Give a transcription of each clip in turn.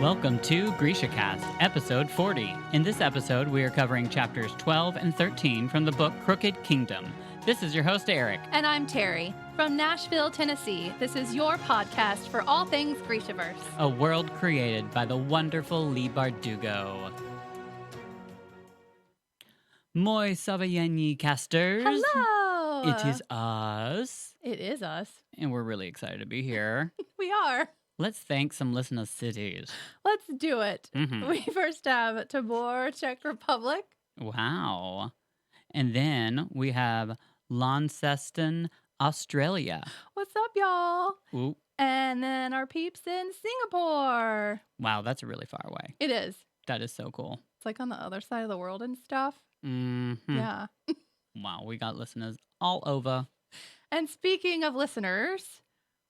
Welcome to GrishaCast, episode 40. In this episode, we are covering chapters 12 and 13 from the book Crooked Kingdom. This is your host, Eric. And I'm Terry. From Nashville, Tennessee, this is your podcast for all things Grishaverse. A world created by the wonderful Lee Bardugo. Moi Soverenyi casters. Hello! It is us. It is us. And we're really excited to be here. We are. Let's thank some listener cities. Let's do it. Mhm. We first have Tabor, Czech Republic. Wow. And then we have Launceston, Australia. What's up, y'all? Ooh. And then our peeps in Singapore. Wow, that's really far away. It is. That is so cool. It's like on the other side of the world and stuff. Mm-hmm. Yeah. Wow, we got listeners all over. And speaking of listeners,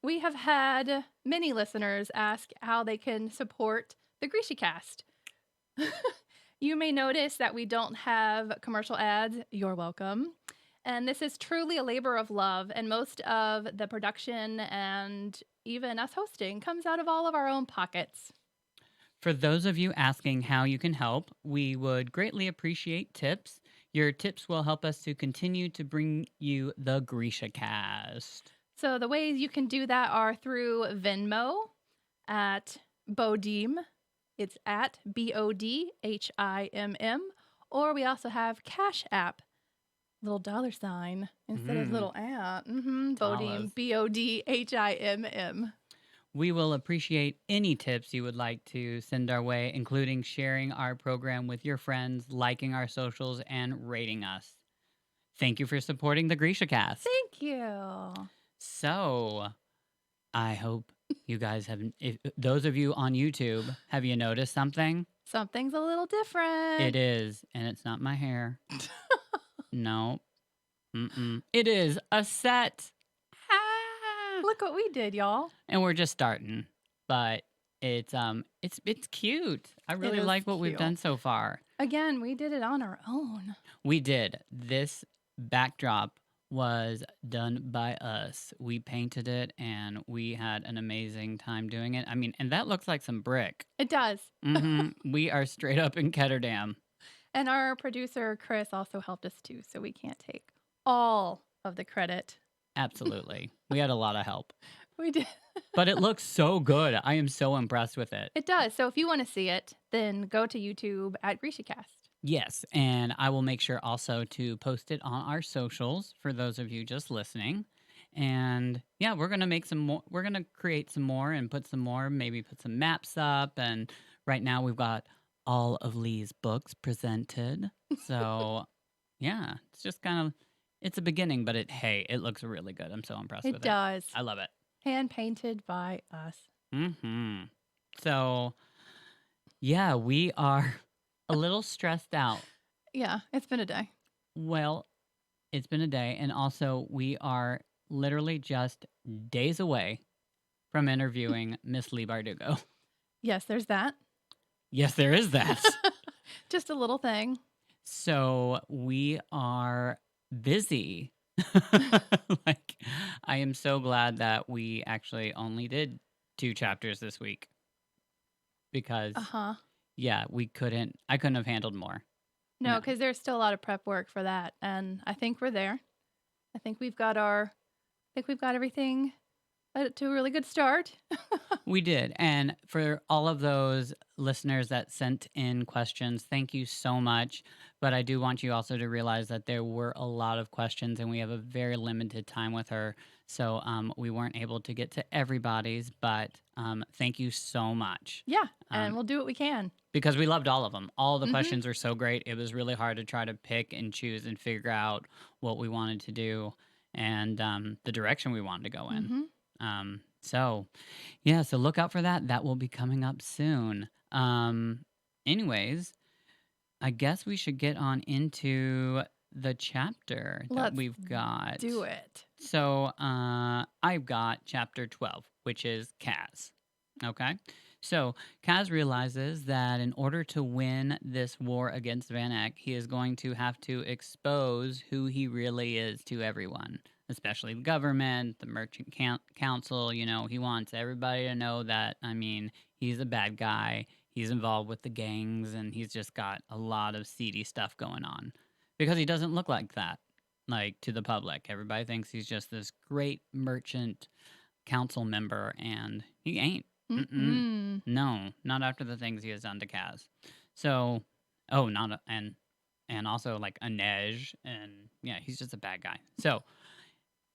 we have had many listeners ask how they can support the GrishaCast. You may notice that we don't have commercial ads. You're welcome. And this is truly a labor of love, and most of the production and even us hosting comes out of all of our own pockets. For those of you asking how you can help, we would greatly appreciate tips. Your tips will help us to continue to bring you the GrishaCast. So the ways you can do that are through Venmo at Bodim. It's at BODHIMM. Or we also have Cash App, little $sign instead of little at. Bodim, Dollars. BODHIMM. We will appreciate any tips you would like to send our way, including sharing our program with your friends, liking our socials, and rating us. Thank you for supporting the GrishaCast. Thank you. So, I hope you guys have, those of you on YouTube, have you noticed something? Something's a little different. It is, and it's not my hair. No. Mm-mm. It is a set. Ah! Look what we did, y'all. And we're just starting, but it's cute. I really is like what we've cute. done so far. Again, we did it on our own. We did. This backdrop was done by us. We painted it, and we had an amazing time doing it. I mean, and that looks like some brick. It does. We are straight up in Ketterdam. And our producer, Chris, also helped us too, so we can't take all of the credit. Absolutely. We had a lot of help. We did. But it looks so good. I am so impressed with it. It does. So if you want to see it, then go to YouTube at GrishaCast. Yes, and I will make sure also to post it on our socials for those of you just listening. And yeah, we're going to make some more. We're going to create some more and put some more, maybe put some maps up. And right now we've got all of Lee's books presented. So yeah, it's just kind of, it's a beginning, but it looks really good. I'm so impressed with It does. I love it. Hand painted by us. So yeah, we are a little stressed out. Yeah, it's been a day. Well, it's been a day, and also we are literally just days away from interviewing Miss Lee Bardugo. Yes, there's that. Yes, there is that. Just a little thing. So we are busy. Like, I am so glad that we actually only did 2 chapters this week because, yeah, I couldn't have handled more. No, because there's still a lot of prep work for that, and I think we're there. I think we've got everything to a really good start. We did. And for all of those listeners that sent in questions, thank you so much. But I do want you also to realize that there were a lot of questions and we have a very limited time with her. So we weren't able to get to everybody's, but thank you so much. Yeah, and we'll do what we can. Because we loved all of them. All the questions were so great. It was really hard to try to pick and choose and figure out what we wanted to do and the direction we wanted to go in. So look out for that. That will be coming up soon. Anyways, I guess we should get on into the chapter that we've got. Do it. So I've got chapter 12, which is Kaz. Okay? So Kaz realizes that in order to win this war against Van Eck, he is going to have to expose who he really is to everyone. especially the government, the merchant council. He wants everybody to know that, he's a bad guy. He's involved with the gangs, and he's just got a lot of seedy stuff going on because he doesn't look like that, like to the public. Everybody thinks he's just this great merchant council member, and he ain't. Mm-mm. No, not after the things he has done to Kaz. So, and also like Inej, and yeah, he's just a bad guy. So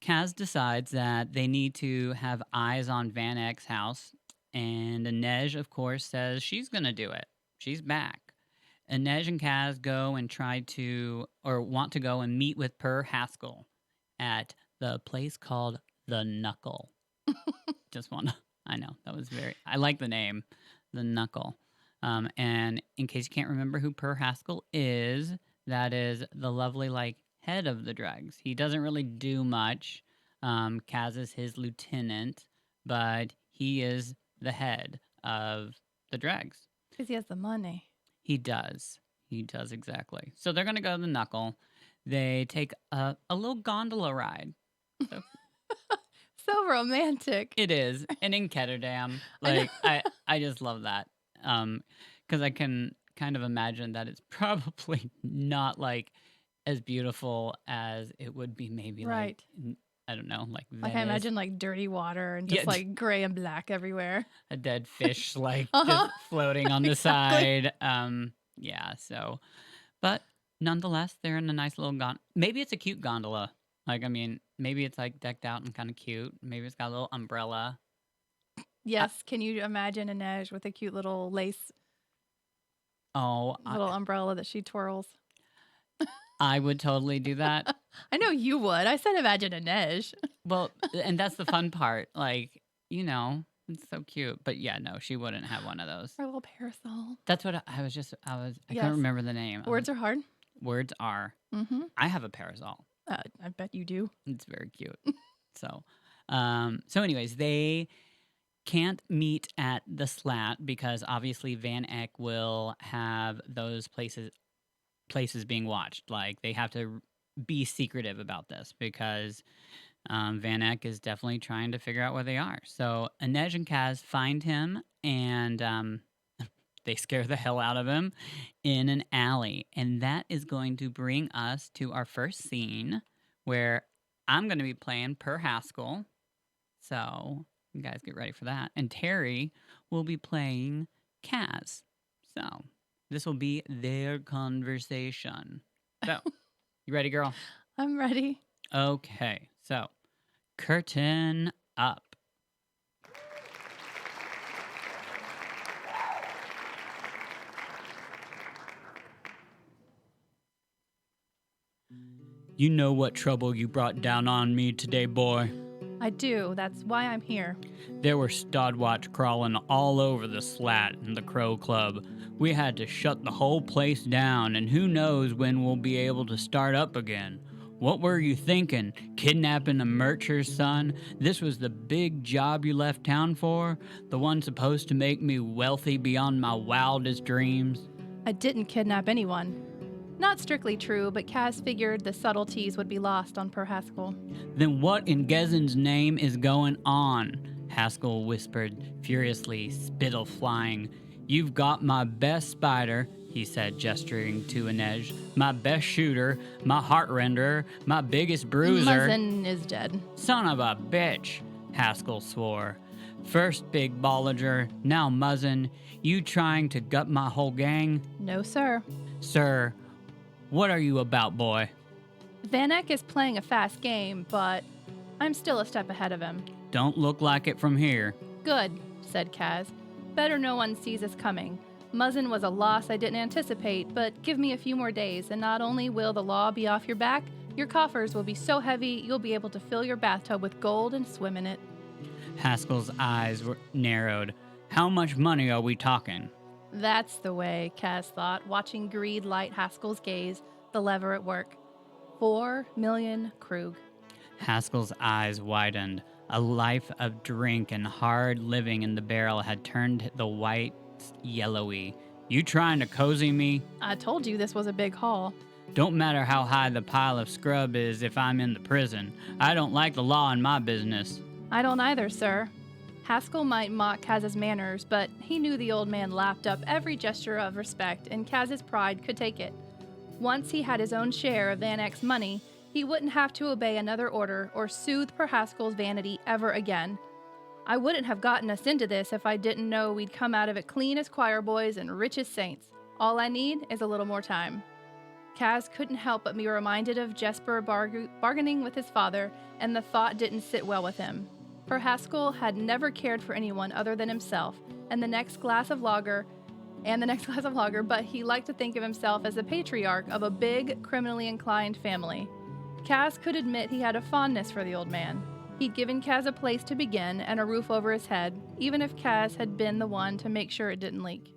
Kaz decides that they need to have eyes on Van Eck's house, and Inej, of course, says she's gonna do it. She's back. Inej and Kaz go and want to go and meet with Per Haskell at the place called the Knuckle. Just want to, I know, I like the name, the Knuckle. And in case you can't remember who Per Haskell is, that is the lovely, like, head of the Dregs. He doesn't really do much. Kaz is his lieutenant, but he is the head of the Dregs. Because he has the money. He does. He does, exactly. So they're going to go to the Knuckle. They take a little gondola ride. So so romantic. It is. And in Ketterdam, like, I just love that. Because I can kind of imagine that it's probably not, like, as beautiful as it would be maybe, right. like, I don't know, like Venice. Like, I imagine, like, dirty water and just, like, gray and black everywhere. A dead fish, like, just floating on the side. Yeah, so. But nonetheless, they're in a nice little gondola. Maybe it's a cute gondola. Like, maybe it's, like, decked out and kind of cute. Maybe it's got a little umbrella. Yes. Can you imagine Inej with a cute little lace little umbrella that she twirls? I would totally do that. I know you would. I said imagine Inej. Well, and that's the fun part. Like, it's so cute. But yeah, no, she wouldn't have one of those. Her little parasol. That's what I can't remember the name. Words are hard. Words are. Mm-hmm. I have a parasol. I bet you do. It's very cute. So anyways, they can't meet at the Slat because obviously Van Eck will have those places being watched. Like, they have to be secretive about this because Van Eck is definitely trying to figure out where they are. So Inej and Kaz find him, and they scare the hell out of him in an alley. And that is going to bring us to our first scene where I'm going to be playing Per Haskell. So you guys get ready for that. And Terry will be playing Kaz. So this will be their conversation. So, you ready, girl? I'm ready. Okay. So, curtain up. You know what trouble you brought down on me today, boy. I do. That's why I'm here. There were Stodwatch crawling all over the Slat and the Crow Club. We had to shut the whole place down, and who knows when we'll be able to start up again. What were you thinking? Kidnapping a mercher's son? This was the big job you left town for? The one supposed to make me wealthy beyond my wildest dreams? I didn't kidnap anyone. Not strictly true, but Kaz figured the subtleties would be lost on Per Haskell. Then what in Gezin's name is going on? Haskell whispered, furiously, spittle flying. You've got my best spider, he said, gesturing to Inej. My best shooter, my heart renderer, my biggest bruiser. Muzzin is dead. Son of a bitch, Haskell swore. First big ballager, now Muzzin. You trying to gut my whole gang? No, sir. Sir, what are you about, boy? Van Eck is playing a fast game, but I'm still a step ahead of him. Don't look like it from here. Good, said Kaz. Better no one sees us coming. Muzzin was a loss I didn't anticipate, but give me a few more days, and not only will the law be off your back, your coffers will be so heavy you'll be able to fill your bathtub with gold and swim in it. Haskell's eyes were narrowed. How much money are we talking? That's the way, Kaz thought, watching greed light Haskell's gaze, the lever at work. 4 million Krug. Haskell's eyes widened. A life of drink and hard living in the barrel had turned the whites yellowy. You trying to cozy me? I told you this was a big haul. Don't matter how high the pile of scrub is if I'm in the prison. I don't like the law in my business. I don't either, sir. Haskell might mock Kaz's manners, but he knew the old man lapped up every gesture of respect, and Kaz's pride could take it. Once he had his own share of Van Eck's money, he wouldn't have to obey another order or soothe per Haskell's vanity ever again. I wouldn't have gotten us into this if I didn't know we'd come out of it clean as choir boys and rich as saints. All I need is a little more time. Kaz couldn't help but be reminded of Jesper bargaining with his father, and the thought didn't sit well with him. For Haskell had never cared for anyone other than himself and the next glass of lager, but he liked to think of himself as the patriarch of a big, criminally inclined family. Kaz could admit he had a fondness for the old man. He'd given Kaz a place to begin and a roof over his head, even if Kaz had been the one to make sure it didn't leak.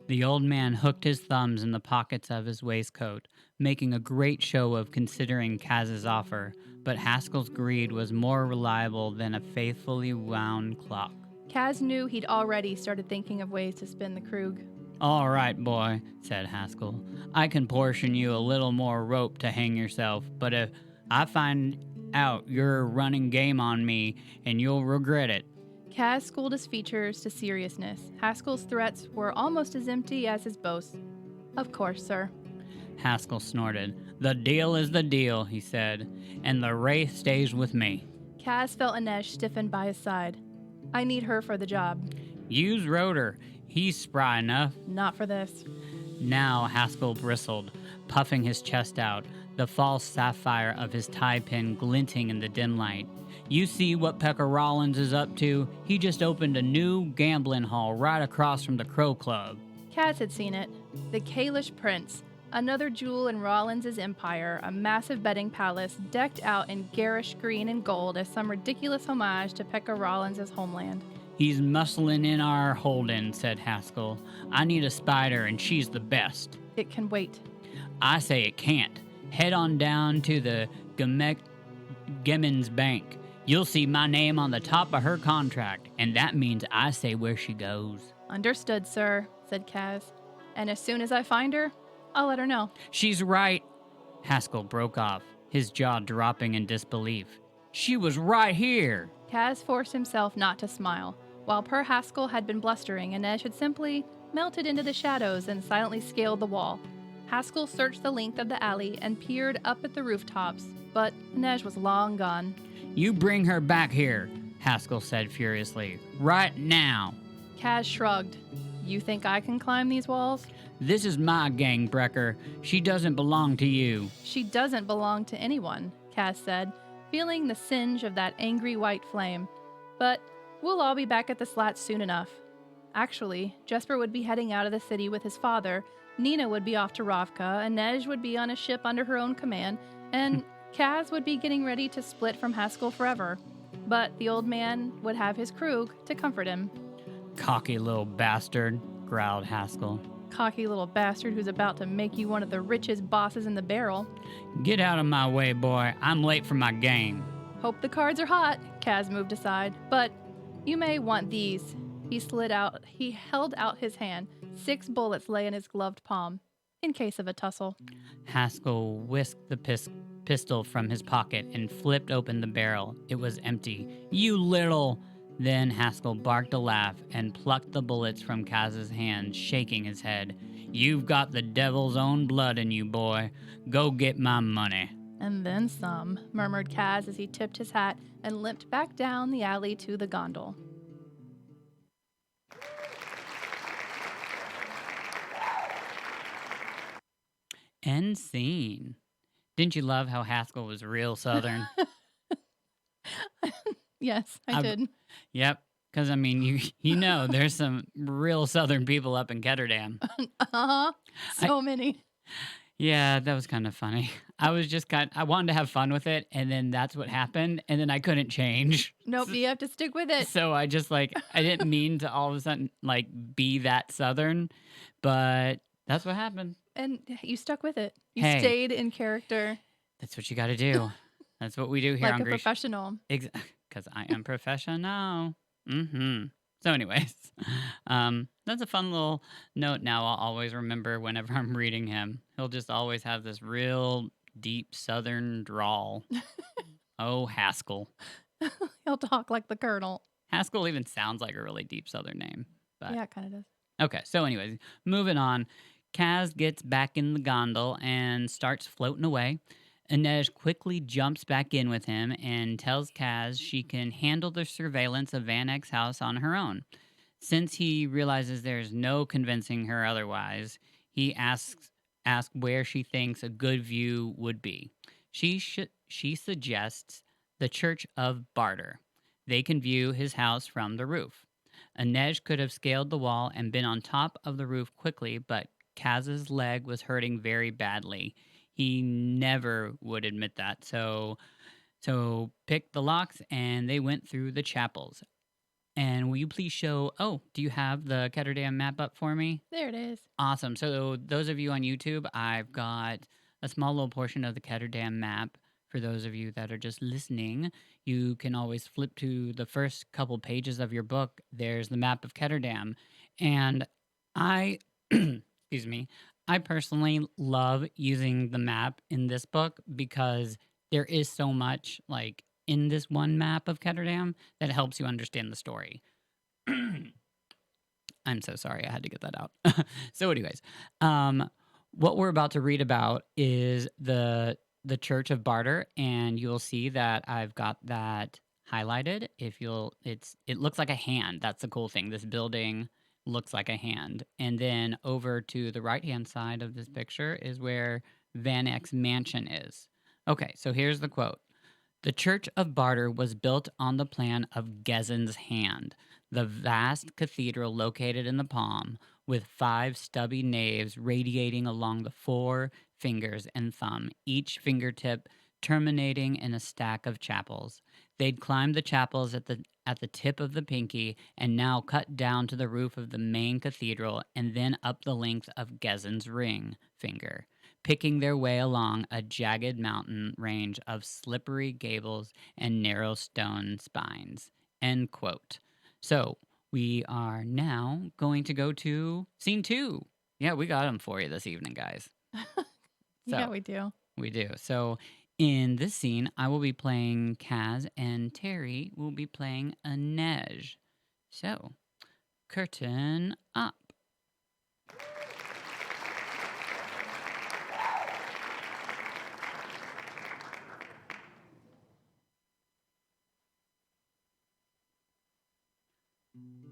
The old man hooked his thumbs in the pockets of his waistcoat, making a great show of considering Kaz's offer, but Haskell's greed was more reliable than a faithfully wound clock. Kaz knew he'd already started thinking of ways to spin the Krug. All right, boy, said Haskell. I can portion you a little more rope to hang yourself, but if I find out you're running game on me, and you'll regret it. Kaz schooled his features to seriousness. Haskell's threats were almost as empty as his boasts. Of course, sir. Haskell snorted. The deal is the deal, he said, and the wraith stays with me. Kaz felt Inej stiffen by his side. I need her for the job. Use Rotor. He's spry enough. Not for this. Now Haskell bristled, puffing his chest out, the false sapphire of his tie pin glinting in the dim light. You see what Pekka Rollins is up to? He just opened a new gambling hall right across from the Crow Club. Kaz had seen it. The Kalish Prince, another jewel in Rollins' empire, a massive betting palace decked out in garish green and gold as some ridiculous homage to Pekka Rollins' homeland. He's muscling in our holding, said Haskell. I need a spider, and she's the best. It can wait. I say it can't. Head on down to the Gemmens Bank. You'll see my name on the top of her contract, and that means I say where she goes. Understood, sir, said Kaz. And as soon as I find her, I'll let her know. She's right. Haskell broke off, his jaw dropping in disbelief. She was right here. Kaz forced himself not to smile. While Per Haskell had been blustering, Inej had simply melted into the shadows and silently scaled the wall. Haskell searched the length of the alley and peered up at the rooftops, but Inej was long gone. You bring her back here, Haskell said furiously. Right now. Kaz shrugged. You think I can climb these walls? This is my gang, Brecker. She doesn't belong to you. She doesn't belong to anyone, Kaz said, feeling the singe of that angry white flame. But we'll all be back at the slats soon enough. Actually, Jesper would be heading out of the city with his father, Nina would be off to Ravka, Inej would be on a ship under her own command, and Kaz would be getting ready to split from Haskell forever. But the old man would have his Krug to comfort him. Cocky little bastard, growled Haskell. Cocky little bastard who's about to make you one of the richest bosses in the barrel. Get out of my way, boy. I'm late for my game. Hope the cards are hot, Kaz moved aside. But you may want these. He held out his hand. 6 bullets lay in his gloved palm, in case of a tussle. Haskell whisked the pistol from his pocket and flipped open the barrel. It was empty. You little... Then Haskell barked a laugh and plucked the bullets from Kaz's hand, shaking his head. You've got the devil's own blood in you, boy. Go get my money. And then some, murmured Kaz as he tipped his hat and limped back down the alley to the gondole. End scene. Didn't you love how Haskell was real Southern? Yes, I did. Yep. Because, I mean, you know, there's some real Southern people up in Ketterdam. Uh-huh. So many. Yeah, that was kind of funny. I wanted to have fun with it, and then that's what happened, and then I couldn't change. Nope, you have to stick with it. So I just, I didn't mean to all of a sudden, be that Southern, but that's what happened. And you stuck with it. You Hey. stayed in character. That's what you got to do. That's what we do here like on a professional. Because I am professional. Mm-hmm. So, anyways, that's a fun little note now. I'll always remember whenever I'm reading him. He'll just always have this real deep southern drawl. Oh, Haskell. He'll talk like the Colonel. Haskell even sounds like a really deep southern name. But Yeah, it kind of does. okay, so anyways, moving on. Kaz gets back in the gondole and starts floating away. Inej quickly jumps back in with him and tells Kaz she can handle the surveillance of Van Eck's house on her own. Since he realizes there's no convincing her otherwise, he asks where she thinks a good view would be. She suggests the Church of Barter. They can view his house from the roof. Inej could have scaled the wall and been on top of the roof quickly, but Kaz's leg was hurting very badly. He never would admit that. So picked the locks and they went through the chapels. And will you please show? Oh, do you have the Ketterdam map up for me? There it is. Awesome. So those of you on YouTube, I've got a small little portion of the Ketterdam map. For those of you that are just listening, you can always flip to the first couple pages of your book. There's the map of Ketterdam. And I, excuse me, I personally love using the map in this book because there is so much like in this one map of Ketterdam that helps you understand the story. I'm so sorry. I had to get that out. So, anyways, what we're about to read about is the Church of Barter, and you'll see that I've got that highlighted. It looks like a hand. That's the cool thing. This building looks like a hand, and then over to the right hand side of this picture is where Van Eck's mansion is. Okay, so here's the quote. The Church of Barter was built on the plan of Gessen's hand, the vast cathedral located in the palm, with 5 stubby naves radiating along the 4 fingers and thumb, each fingertip terminating in a stack of chapels. They'd climbed the chapels at the tip of the pinky and now cut down to the roof of the main cathedral and then up the length of Gessen's ring finger, picking their way along a jagged mountain range of slippery gables and narrow stone spines. End quote. So we are now going to go to scene 2. Yeah, we got them for you this evening, guys. Yeah, we do. We do. So in this scene, I will be playing Kaz and Terry will be playing Inej. So, curtain up.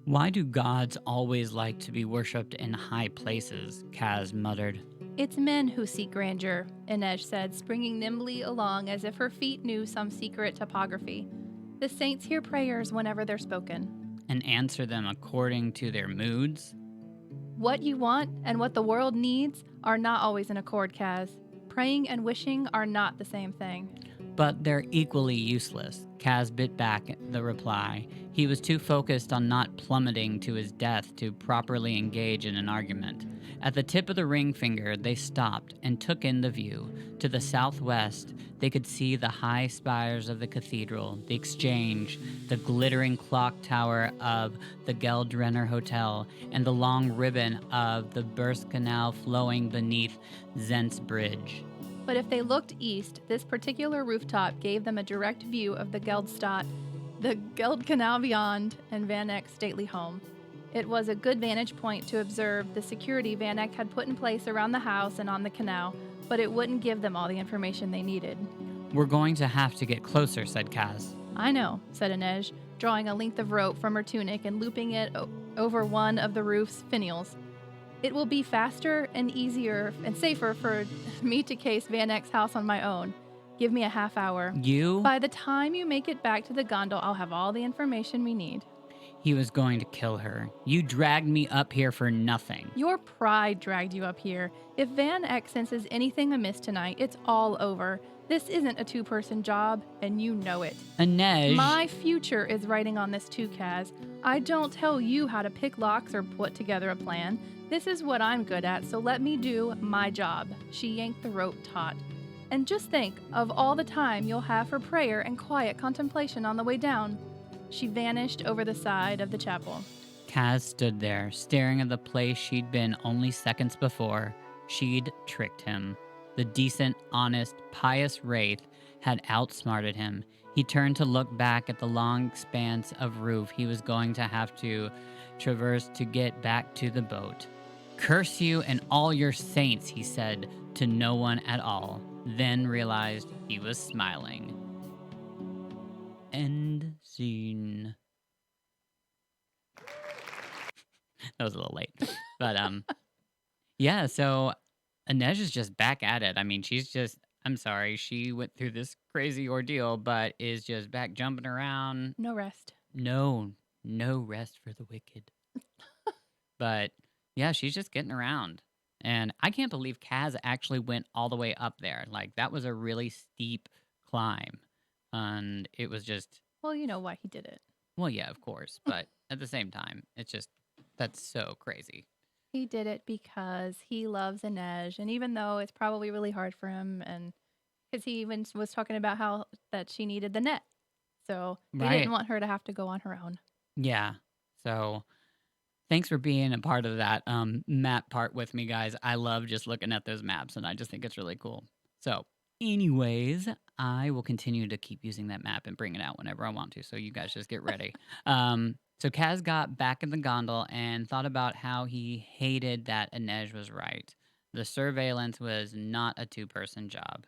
Why do gods always like to be worshipped in high places? Kaz muttered. It's men who seek grandeur, Inej said, springing nimbly along as if her feet knew some secret topography. The saints hear prayers whenever they're spoken. And answer them according to their moods? What you want and what the world needs are not always in accord, Kaz. Praying and wishing are not the same thing. But they're equally useless. Kaz bit back the reply. He was too focused on not plummeting to his death to properly engage in an argument. At the tip of the ring finger, they stopped and took in the view. To the southwest, they could see the high spires of the cathedral, the exchange, the glittering clock tower of the Geldrenner Hotel, and the long ribbon of the Burst Canal flowing beneath Zentz Bridge. But if they looked east, this particular rooftop gave them a direct view of the Geldstadt, the Geld Canal beyond, and Van Eck's stately home. It was a good vantage point to observe the security Van Eck had put in place around the house and on the canal, but it wouldn't give them all the information they needed. We're going to have to get closer, said Kaz. I know, said Inej, drawing a length of rope from her tunic and looping it over one of the roof's finials. It will be faster and easier and safer for me to case Van Eck's house on my own. Give me a half hour. By the time you make it back to the gondole, I'll have all the information we need. He was going to kill her. You dragged me up here for nothing. Your pride dragged you up here. If Van Eck senses anything amiss tonight, it's all over. This isn't a 2-person job, and you know it. Inej. My future is writing on this too, Kaz. I don't tell you how to pick locks or put together a plan. This is what I'm good at, so let me do my job. She yanked the rope taut. And just think of all the time you'll have for prayer and quiet contemplation on the way down. She vanished over the side of the chapel. Kaz stood there, staring at the place she'd been only seconds before. She'd tricked him. The decent, honest, pious Wraith had outsmarted him. He turned to look back at the long expanse of roof he was going to have to traverse to get back to the boat. "Curse you and all your saints," he said to no one at all, then realized he was smiling. End scene. That was a little late. But yeah, so Inej is just back at it. I mean, I'm sorry, she went through this crazy ordeal, but is just back jumping around. No rest. No, no rest for the wicked. But yeah, she's just getting around. And I can't believe Kaz actually went all the way up there. Like, that was a really steep climb. And it was just, Well, you know why he did it. well, yeah, of course. But at the same time, it's just, that's so crazy. He did it because he loves Inej, and even though it's probably really hard for him, and because he even was talking about how that she needed the net, so he didn't Right. want her to have to go on her own. Yeah. So thanks for being a part of that map part with me, guys. I love just looking at those maps, and I just think it's really cool. So, anyways, I will continue to keep using that map and bring it out whenever I want to. So you guys just get ready. So Kaz got back in the gondole and thought about how he hated that Inej was right. The surveillance was not a two-person job.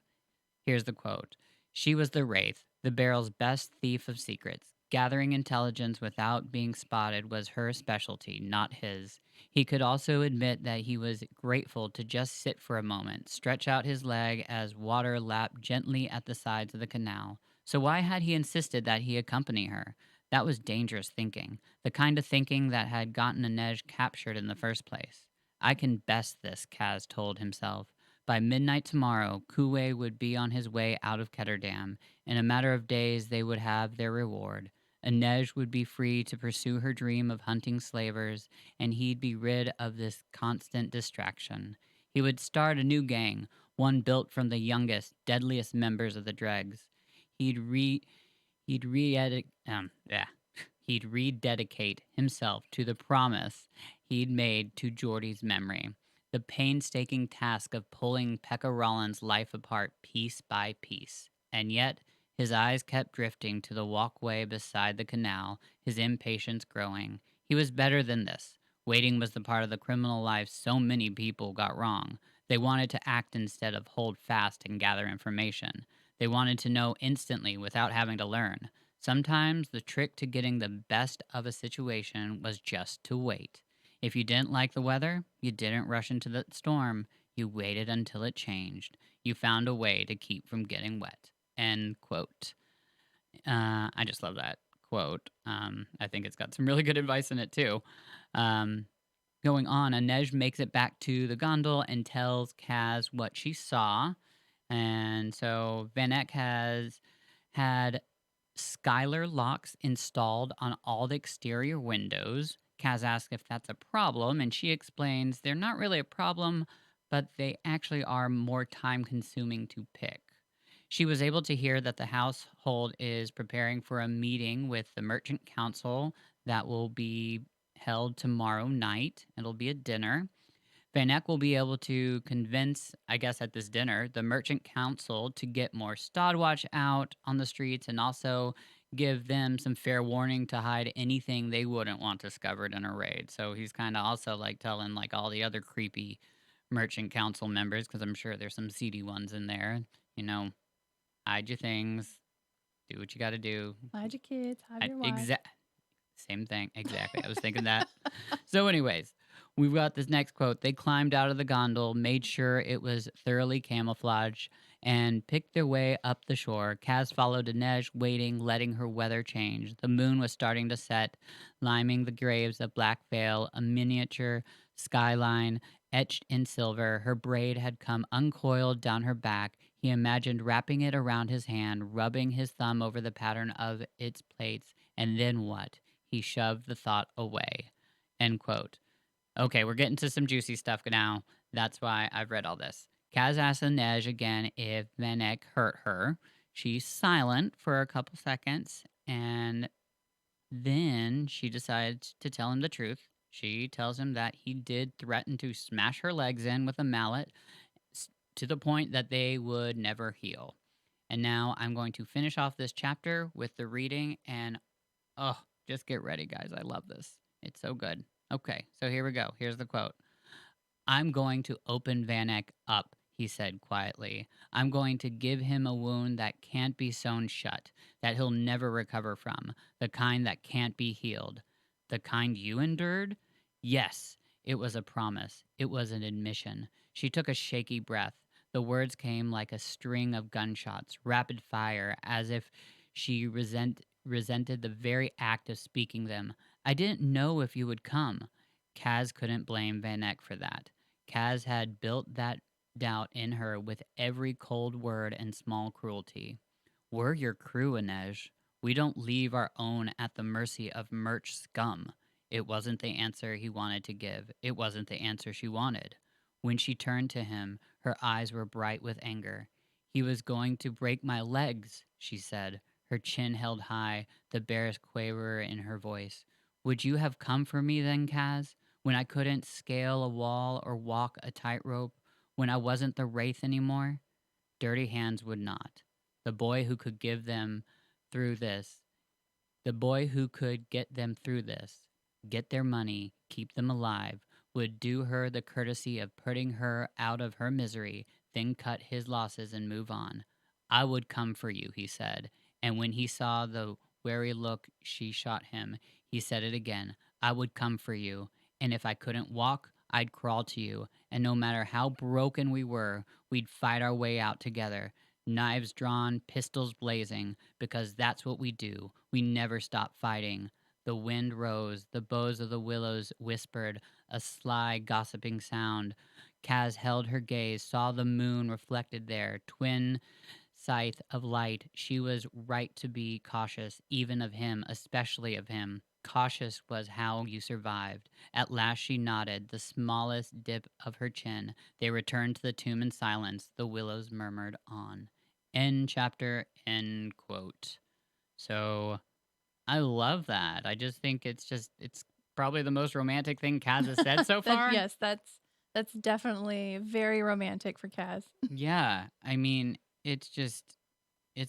Here's the quote. "She was the Wraith, the Barrel's best thief of secrets. Gathering intelligence without being spotted was her specialty, not his. He could also admit that he was grateful to just sit for a moment, stretch out his leg as water lapped gently at the sides of the canal. So why had he insisted that he accompany her? That was dangerous thinking, the kind of thinking that had gotten Inej captured in the first place. I can best this," Kaz told himself. By midnight tomorrow, Kuwei would be on his way out of Ketterdam. In a matter of days, they would have their reward. Inej would be free to pursue her dream of hunting slavers, and he'd be rid of this constant distraction. He would start a new gang, one built from the youngest, deadliest members of the Dregs. He'd re he'd re yeah. He'd rededicate himself to the promise he'd made to Geordie's memory. The painstaking task of pulling Pekka Rollins' life apart piece by piece. And yet, his eyes kept drifting to the walkway beside the canal, his impatience growing. He was better than this. Waiting was the part of the criminal life so many people got wrong. They wanted to act instead of hold fast and gather information. They wanted to know instantly without having to learn. Sometimes the trick to getting the best of a situation was just to wait. If you didn't like the weather, you didn't rush into the storm. You waited until it changed. You found a way to keep from getting wet. End quote. I just love that quote. I think it's got some really good advice in it too. Um, Going on, Inej makes it back to the gondole and tells Kaz what she saw. And so Van Eck has had Skylar locks installed on all the exterior windows. Kaz asks if that's a problem, and she explains they're not really a problem, but they actually are more time consuming to pick. She was able to hear that the household is preparing for a meeting with the Merchant Council that will be held tomorrow night. It'll be a dinner. Van Eck will be able to convince, I guess, at this dinner, the Merchant Council to get more Stodwatch out on the streets and also give them some fair warning to hide anything they wouldn't want discovered in a raid. So he's kind of also like telling like all the other creepy Merchant Council members, because I'm sure there's some seedy ones in there, you know, hide your things, do what you got to do. Hide your kids, hide your wife. Same thing. Exactly. I was thinking that. So, anyways, we've got this next quote. They climbed out of the gondole, made sure it was thoroughly camouflaged, and picked their way up the shore. Kaz followed Inej, waiting, letting her weather change. The moon was starting to set, liming the graves of Black Vale, a miniature skyline etched in silver. Her braid had come uncoiled down her back. He imagined wrapping it around his hand, rubbing his thumb over the pattern of its plaits, and then what? He shoved the thought away. End quote. Okay, we're getting to some juicy stuff now. That's why I've read all this. Kaz asks Inej again if Van Eck hurt her. She's silent for a couple seconds, and Then she decides to tell him the truth. She tells him that he did threaten to smash her legs in with a mallet to the point that they would never heal. And now I'm going to finish off this chapter with the reading, and oh, just get ready, guys. I love this. It's so good. Okay, so here we go. Here's the quote. I'm going to open Van Eyck up, he said quietly. I'm going to give him a wound that can't be sewn shut, that he'll never recover from, the kind that can't be healed. The kind you endured? Yes, it was a promise. It was an admission. She took a shaky breath. The words came like a string of gunshots, rapid fire, as if she resented the very act of speaking them. I didn't know if you would come. Kaz couldn't blame Van Eyck for that. Kaz had built that doubt in her with every cold word and small cruelty. We're your crew, Inej. We don't leave our own at the mercy of merch scum. It wasn't the answer he wanted to give. It wasn't the answer she wanted. When she turned to him, her eyes were bright with anger. He was going to break my legs, she said, her chin held high, the barest quaver in her voice. Would you have come for me then, Kaz? When I couldn't scale a wall or walk a tightrope? When I wasn't the wraith anymore? Dirty Hands would not. The boy who could give them through this, the boy who could get them through this, get their money, keep them alive, would do her the courtesy of putting her out of her misery, then cut his losses and move on. I would come for you, he said, and when he saw the wary look she shot him, he said it again. I would come for you, and if I couldn't walk, I'd crawl to you, and no matter how broken we were, we'd fight our way out together. Knives drawn, pistols blazing, because that's what we do. We never stop fighting. The wind rose, the boughs of the willows whispered, a sly, gossiping sound. Kaz held her gaze, saw the moon reflected there, twin scythe of light. She was right to be cautious, even of him, especially of him. Cautious was how you survived. At last she nodded, the smallest dip of her chin. They returned to the tomb in silence. The willows murmured on. End chapter, end quote. So I love that. I just think it's probably the most romantic thing Kaz has said so far. Yes, that's definitely very romantic for Kaz. Yeah. I mean, it's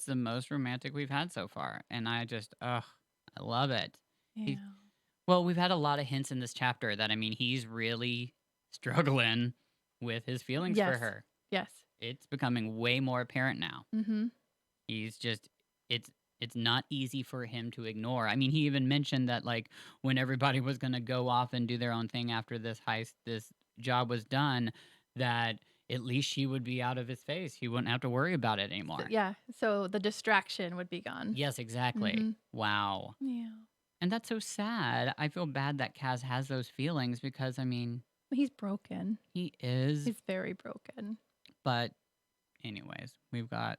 the most romantic we've had so far. And I love it. He, Yeah. well, we've had a lot of hints in this chapter that, I mean, he's really struggling with his feelings for Yes. her. Yes. It's becoming way more apparent now. Mm-hmm. He's just it's not easy for him to ignore. I mean, he even mentioned that like when everybody was going to go off and do their own thing after this heist, this job was done, that at least she would be out of his face. He wouldn't have to worry about it anymore. So the distraction would be gone. Yes, exactly. Mm-hmm. Wow. Yeah. And that's so sad. I feel bad that Kaz has those feelings because, I mean, He's broken. he is. He's very broken. But anyways, we've got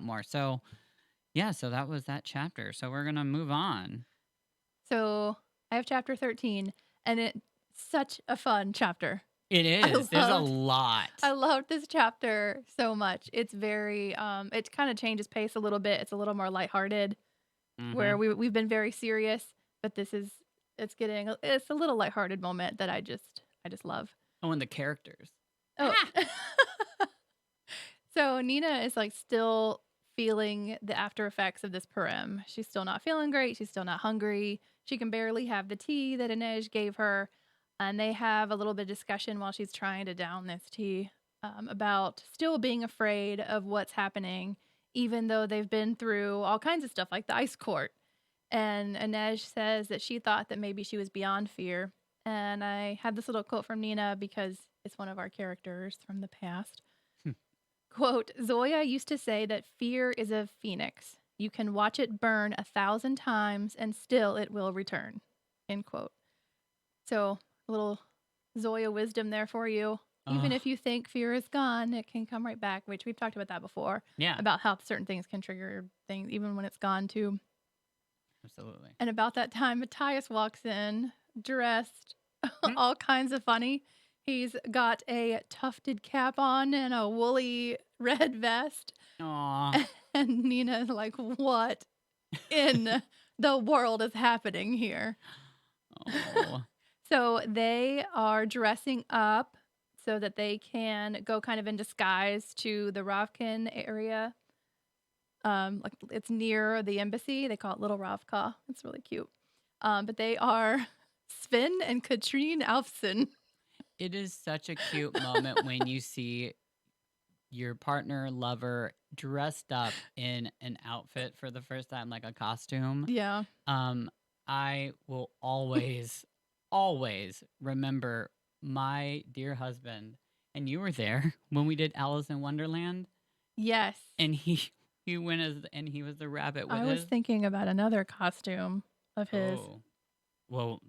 more. So yeah, so that was that chapter. So we're gonna move on. So I have chapter 13, and it's such a fun chapter. It is. There's a lot. I loved this chapter so much. It's very it kind of changes pace a little bit. It's a little more lighthearted, where we've been very serious, but it's a little lighthearted moment that I just love. Oh, and the characters. Oh. So Nina is like still feeling the after effects of this Purim. She's still not feeling great. She's still not hungry. She can barely have the tea that Inej gave her. And they have a little bit of discussion while she's trying to down this tea about still being afraid of what's happening, even though they've been through all kinds of stuff like the ice court. And Inej says that she thought that maybe she was beyond fear. And I had this little quote from Nina because it's one of our characters from the past. Quote, Zoya used to say that fear is a phoenix. You can watch it burn 1,000 times and still it will return. End quote. So a little Zoya wisdom there for you. Even if you think fear is gone, it can come right back, which we've talked about that before. Yeah. About how certain things can trigger things even when it's gone too. Absolutely. And about that time, Matthias walks in dressed all kinds of funny. He's got a tufted cap on and a woolly red vest. Aww. And Nina's like, what in the world is happening here. Oh. So they are dressing up so that they can go kind of in disguise to the Ravkin area. Like it's near the embassy. They call it Little Ravka. It's really cute. But they are Sven and Katrine Alfsen. It is such a cute moment when you see your partner, lover, dressed up in an outfit for the first time, like a costume. Yeah. I will always, always remember my dear husband, and you were there when we did Alice in Wonderland, Yes. and he went as and he was the rabbit with I was his. thinking about another costume of his. Oh, well,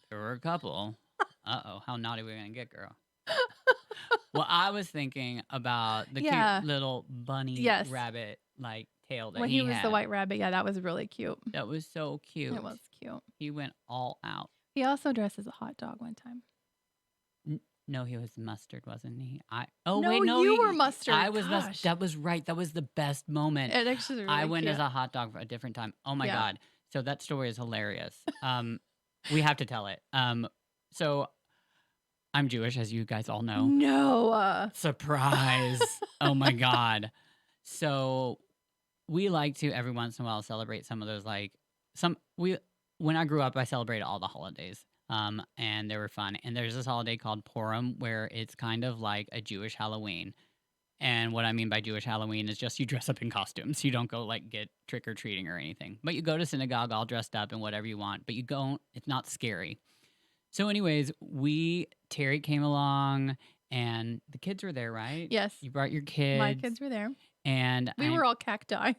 there were a couple. Uh-oh, how naughty we gonna get, girl? Well, I was thinking about the cute Yeah. little bunny Yes. rabbit like tail that When he he was the had. white rabbit, yeah, that was really cute. That was so cute. It was cute. He went all out. He also dressed as a hot dog one time. No, he was mustard, wasn't he? No, you were mustard. I was Gosh. that was right. That was the best moment. It actually really I went cute. as a hot dog for a different time. Oh my Yeah. god. So that story is hilarious. We have to tell it. So I'm Jewish, as you guys all know. No. Surprise. Oh my god. So we like to every once in a while celebrate some of those when I grew up I celebrated all the holidays. And they were fun. And there's this holiday called Purim where it's kind of like a Jewish Halloween. And what I mean by Jewish Halloween is just you dress up in costumes. You don't go like get trick or treating or anything. But you go to synagogue all dressed up and whatever you want. But it's not scary. So anyways, Terry came along and the kids were there, right? Yes. You brought your kids. My kids were there. And we were all cacti.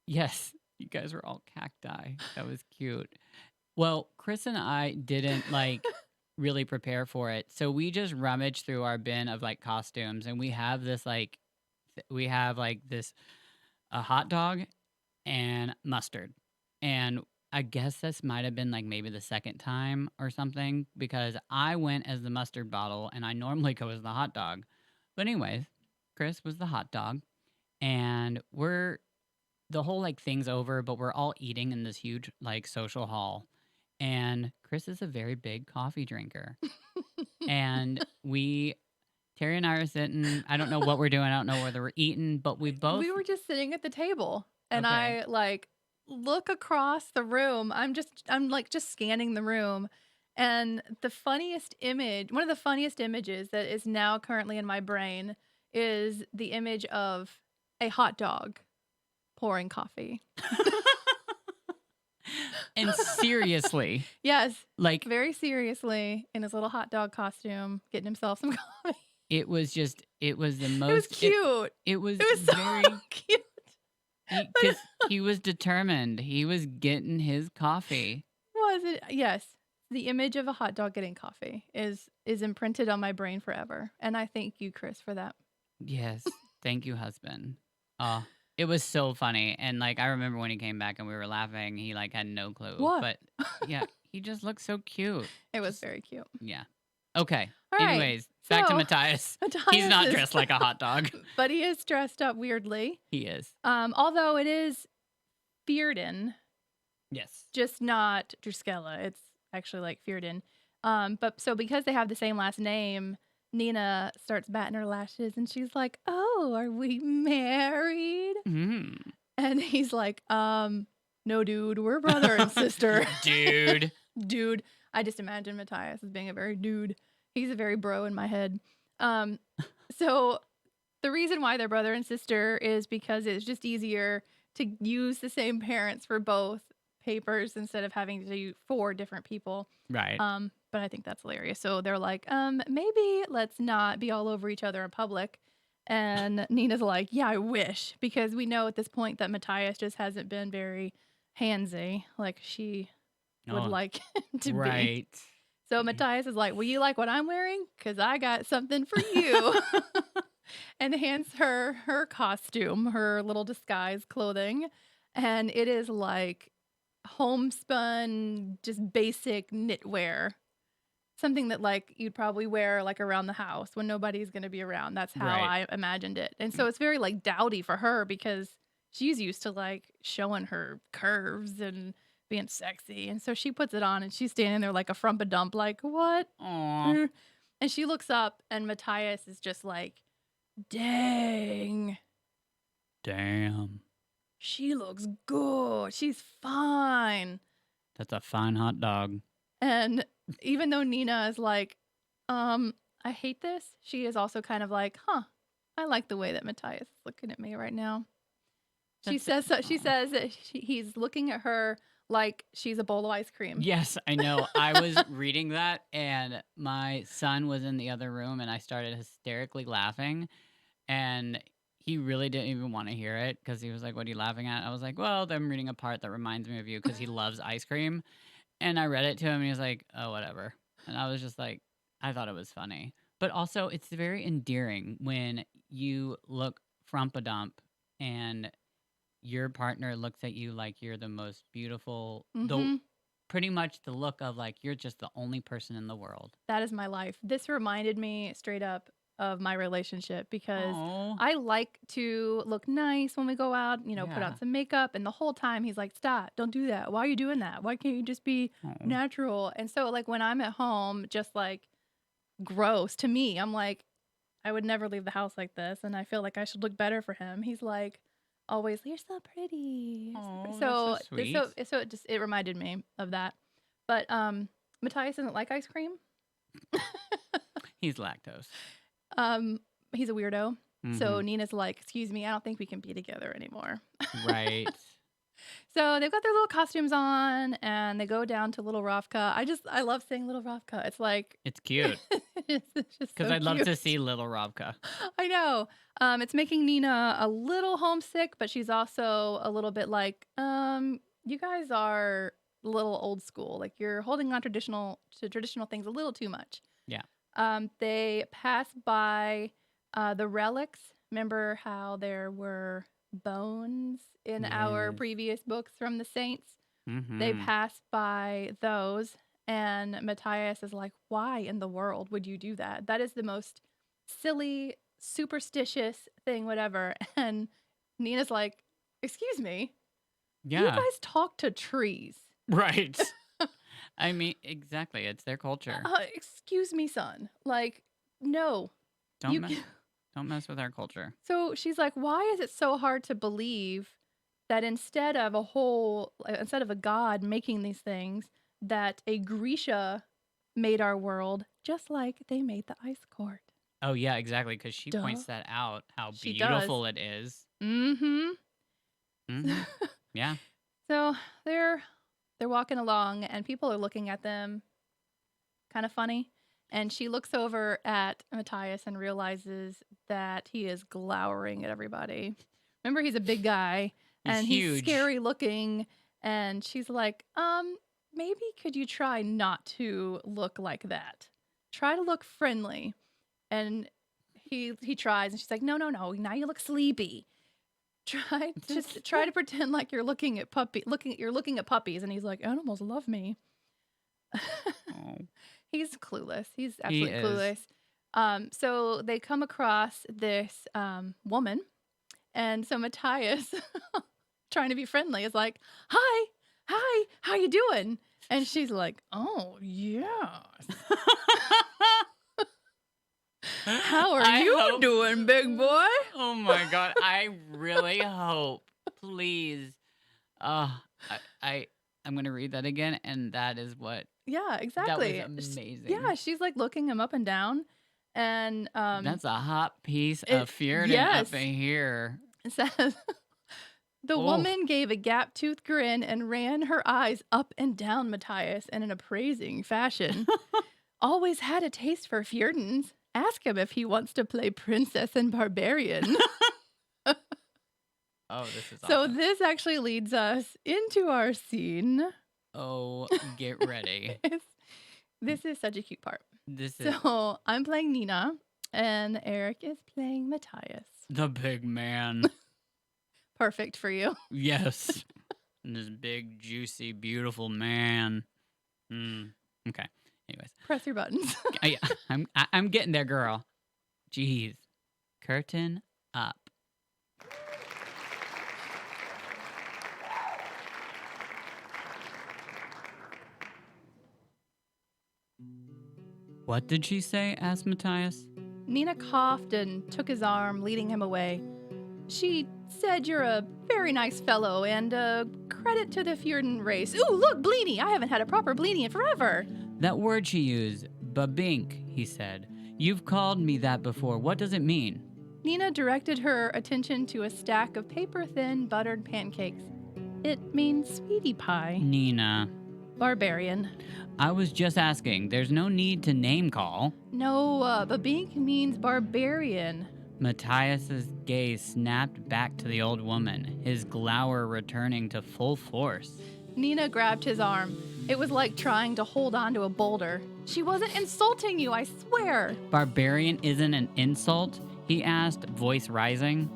Yes, you guys were all cacti. That was cute. Well, Chris and I didn't really prepare for it. So we just rummaged through our bin of like costumes and we have this a hot dog and mustard. And I guess this might have been like maybe the second time or something because I went as the mustard bottle and I normally go as the hot dog. But anyways, Chris was the hot dog and the whole thing's over, but we're all eating in this huge social hall. And Chris is a very big coffee drinker. And Terry and I are sitting, I don't know what we're doing, I don't know whether we're eating, but we were just sitting at the table and Okay. I look across the room. I'm just scanning the room. And one of the funniest images that is now currently in my brain is the image of a hot dog pouring coffee. And seriously. Yes. Very seriously in his little hot dog costume, getting himself some coffee. It was the most. It was cute. It was very so cute. Because he was determined. He was getting his coffee. Was it? Yes. The image of a hot dog getting coffee is imprinted on my brain forever. And I thank you, Chris, for that. Yes. Thank you, husband. It was so funny. And I remember when he came back and we were laughing, he had no clue. What? But yeah, he just looked so cute. It was very cute. Yeah. Okay. All right. Anyways, back to Matthias. He's not dressed like a hot dog. But he is dressed up weirdly. He is. Although it is Fierden. Yes. Just not Druskella. It's actually Fierden. But so because they have the same last name, Nina starts batting her lashes and she's like, "Oh, are we married?" Mm. And he's like, "No, dude, we're brother and sister." Dude. Dude. I just imagine Matthias as being a very dude. He's a very bro in my head. So the reason why they're brother and sister is because it's just easier to use the same parents for both papers instead of having to do 4 different people. Right. But I think that's hilarious. So they're like, maybe let's not be all over each other in public. And Nina's like, yeah, I wish. Because we know at this point that Matthias just hasn't been very handsy like she would like to be. Right. So Matthias is like, well, you like what I'm wearing? Because I got something for you. And hands her her costume, her little disguise clothing. And it is homespun, just basic knitwear. Something that you'd probably wear around the house when nobody's going to be around. That's how I imagined it. And so it's very dowdy for her because she's used to showing her curves and being sexy. And so she puts it on and she's standing there like a frumpadump, like, what? Aw. And she looks up and Matthias is just like, dang, Damn. she looks good. She's fine. That's a fine hot dog. And even though Nina is like, I hate this, she is also kind of like, I like the way that Matthias is looking at me right now. She says that he's looking at her like she's a bowl of ice cream. Yes, I know. I was reading that, and my son was in the other room, and I started hysterically laughing, and he really didn't even want to hear it because he was like, "What are you laughing at?" I was like, "Well, I'm reading a part that reminds me of you because he loves ice cream," and I read it to him, and he was like, "Oh, whatever," and I was just like, I thought it was funny, but also it's very endearing when you look frumpadump and your partner looks at you like you're the most beautiful, Mm-hmm. pretty much the look of like you're just the only person in the world. That is my life. This reminded me straight up of my relationship because Oh, I like to look nice when we go out, put on yeah. some makeup. And the whole time he's like, stop, don't do that. Why are you doing that? Why can't you just be Oh, natural? And so, like, when I'm at home, just like gross to me, I'm like, I would never leave the house like this. And I feel like I should look better for him. He's like, always, you're so pretty. oh, that's so So, sweet. it reminded me of that. But, Matthias doesn't like ice cream. He's lactose. He's a weirdo. So Mm-hmm. Nina's like, excuse me, I don't think we can be together anymore. Right. So they've got their little costumes on and they go down to Little Ravka. I love saying Little Ravka. It's like, It's cute it's just because so I'd love cute. to see little Robka. I know. It's making Nina a little homesick, but she's also a little bit like, you guys are a little old school. Like you're holding on traditional things a little too much. Yeah. They pass by the relics. Remember how there were bones in our Yes. previous books from the saints? They Mm-hmm. pass by those, and Matthias is like, why in the world would you do that? That is the most silly, superstitious thing, whatever. And Nina's like, excuse me, you Yeah. guys talk to trees. Right. I mean, exactly. It's their culture. Excuse me, son. Like, no. Don't You mess. Don't mess with our culture. So she's like, why is it so hard to believe that instead of a god making these things, that a Grisha made our world just like they made the ice court? Oh yeah, exactly. Because she Duh. points that out how She does. beautiful it is. Mm-hmm. Mm-hmm. Yeah. So they're walking along and people are looking at them kind of funny. And she looks over at Matthias and realizes that he is glowering at everybody. Remember, he's a big guy and he's huge. scary looking. And she's like, maybe could you try not to look like that? Try to look friendly. And he tries, and she's like, no. Now you look sleepy. Try to pretend like you're looking at puppies. And he's like, animals love me. Oh. He's clueless. He's He absolutely is. clueless. So they come across this woman, and so Matthias, trying to be friendly, is like, "Hi, how you doing?" And she's like, "Oh yes, how are you doing, big boy?" Oh my god! I really hope, please. I'm gonna read that again, and that is what. Yeah, exactly. That was amazing. Yeah, she's like looking him up and down, and That's a hot piece of Fjorden up in here. It says the woman gave a gap-toothed grin and ran her eyes up and down Matthias in an appraising fashion. Always had a taste for Fjordens. Ask him if he wants to play princess and barbarian. Oh, this is awesome. So this actually leads us into our scene. Oh, get ready. This is such a cute part. This is So I'm playing Nina, and Eric is playing Matthias. the big man. Perfect for you. Yes. This big, juicy, beautiful man. Okay. Anyways. Press your buttons. I'm getting there, girl. Jeez. Curtain up. What did she say? Asked Matthias. Nina coughed and took his arm, leading him away. She said you're a very nice fellow and credit to the Fjorden race. Ooh, look, Bleenie! I haven't had a proper Bleenie in forever. That word she used, babink, he said. You've called me that before. What does it mean? Nina directed her attention to a stack of paper-thin buttered pancakes. It means sweetie pie. Nina. Barbarian. I was just asking. There's no need to name call. No, babink means barbarian. Matthias's gaze snapped back to the old woman, his glower returning to full force. Nina grabbed his arm. It was like trying to hold onto a boulder. She wasn't insulting you, I swear. Barbarian isn't an insult? He asked, voice rising.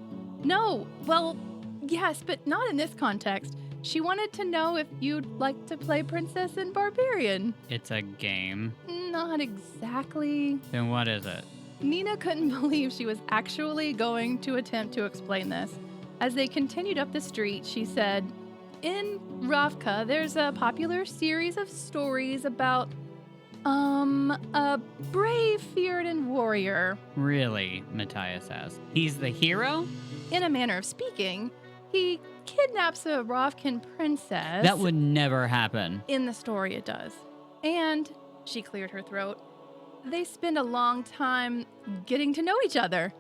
No, well, yes, but not in this context. She wanted to know if you'd like to play Princess and Barbarian. It's a game. Not exactly. Then what is it? Nina couldn't believe she was actually going to attempt to explain this. As they continued up the street, she said, in Ravka, there's a popular series of stories about, a brave Fjorden warrior. Really? Matthias asked. He's the hero? In a manner of speaking, he kidnaps a Ravkan princess. That would never happen. In the story, it does. And, she cleared her throat, they spend a long time getting to know each other